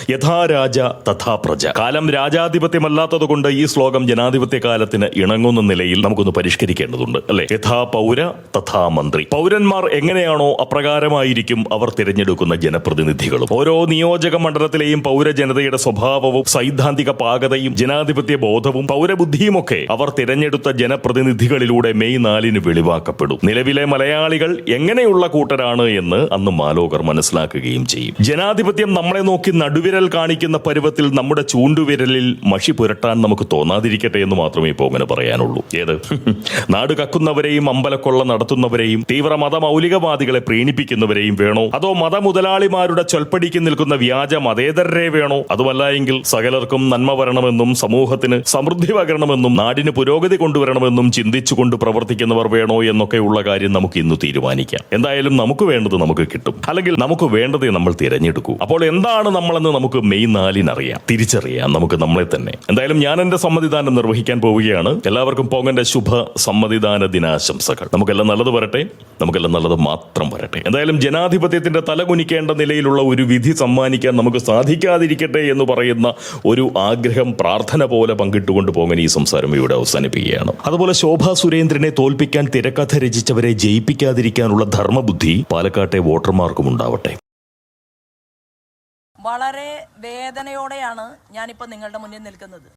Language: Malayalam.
യഥാ രാജ തഥാ പ്രജ. കാലം രാജാധിപത്യമല്ലാത്തതുകൊണ്ട് ഈ ശ്ലോകം ജനാധിപത്യ കാലത്തിന് ഇണങ്ങുന്ന നിലയിൽ നമുക്കൊന്ന് പരിഷ്കരിക്കേണ്ടതുണ്ട്, അല്ലെ? യഥാ പൗര തഥാ മന്ത്രി. പൗരന്മാർ എങ്ങനെയാണോ അപ്രകാരമായിരിക്കും അവർ തിരഞ്ഞെടുക്കുന്ന ജനപ്രതിനിധികളും. ഓരോ നിയോജക മണ്ഡലത്തിലെയും പൗരജനതയുടെ സ്വഭാവവും സൈദ്ധാന്തിക പാകതയും ജനാധിപത്യ ബോധവും പൗരബുദ്ധിയുമൊക്കെ അവർ തിരഞ്ഞെടുത്ത ജനപ്രതിനിധികളിലൂടെ മെയ് 4 വെളിവാക്കപ്പെടും. നിലവിലെ മലയാളികൾ എങ്ങനെയുള്ള കൂട്ടരാണ് എന്ന് അന്ന് മാലോകർ മനസ്സിലാക്കുകയും ചെയ്യും. ജനാധിപത്യം നമ്മളെ നോക്കി നടുവിരൽ കാണിക്കുന്ന പരുവത്തിൽ നമ്മുടെ ചൂണ്ടുവിരലിൽ മഷി പുരട്ടാൻ നമുക്ക് തോന്നാതിരിക്കട്ടെ എന്ന് മാത്രമേ ഇപ്പോൾ അങ്ങനെ പറയാനുള്ളൂ. ഏത് നാട് കക്കുന്നവരെയും അമ്പലക്കൊള്ള നടത്തുന്നവരെയും തീവ്ര മതമൗലികവാദികളെ പ്രീണിപ്പിക്കുന്നവരെയും വേണോ, അതോ മതമുതലാളിമാരുടെ ചൊൽപ്പടിക്ക് നിൽക്കുന്ന വ്യാജ മതേതരരെ വേണോ? അതുമല്ല എങ്കിൽ സകലർക്കും നന്മ വരണമെന്നും സമൂഹത്തിന് സമൃദ്ധി പകരണമെന്നും നാടിന് പുരോഗതി കൊണ്ടുവരണമെന്നും ചിന്തിച്ചുകൊണ്ട് പ്രവർത്തിക്കുന്നവർ വേണോ എന്നൊക്കെയുള്ള കാര്യം നമുക്ക് ഇന്ന് തീരുമാനിക്കാം. എന്തായാലും നമുക്ക് വേണ്ടത് നമുക്ക് കിട്ടും, അല്ലെങ്കിൽ നമുക്ക് വേണ്ടതേ നമ്മൾ തിരഞ്ഞെടുക്കൂ. അപ്പോൾ എന്താണ് നമ്മളെന്ന് നമുക്ക് മെയ് 4 അറിയാം, തിരിച്ചറിയാം നമുക്ക് നമ്മളെ തന്നെ. എന്തായാലും ഞാൻ എന്റെ സമ്മതിദാനം നിർവഹിക്കാൻ പോവുകയാണ്. എല്ലാവർക്കും പോങ്ങന്റെ ശുഭ സമ്മതിദാന ദിനാശംസകൾ. നമുക്കെല്ലാം നല്ലത് വരട്ടെ, നമുക്കെല്ലാം നല്ലത് മാത്രം വരട്ടെ. എന്തായാലും ജനാധിപത്യത്തിന്റെ തലകുനിക്കേണ്ട നിലയിലുള്ള ഒരു വിധി സമ്മാനിക്കാൻ നമുക്ക് സാധിക്കാതിരിക്കട്ടെ എന്ന് പറയുന്ന ഒരു ആഗ്രഹം, പ്രാർത്ഥന പോലെ പങ്കിട്ടുകൊണ്ട് പോങ്ങൻ ഈ സംസാരം ഇവിടെ അവസാനിപ്പിക്കുകയാണ്. അതുപോലെ ശോഭാ സുരേന്ദ്രനെ തോൽപ്പിക്കാൻ തിരക്കഥ രചിച്ചവരെ ജയിപ്പിക്കാതിരിക്കാനുള്ള ധർമ്മബുദ്ധി പാലക്കാട്ടെ വോട്ടർമാർക്കും ഉണ്ടാവട്ടെ. വളരെ വേദനയോടെയാണ് ഞാനിപ്പോൾ നിങ്ങളുടെ മുന്നിൽ നിൽക്കുന്നത്.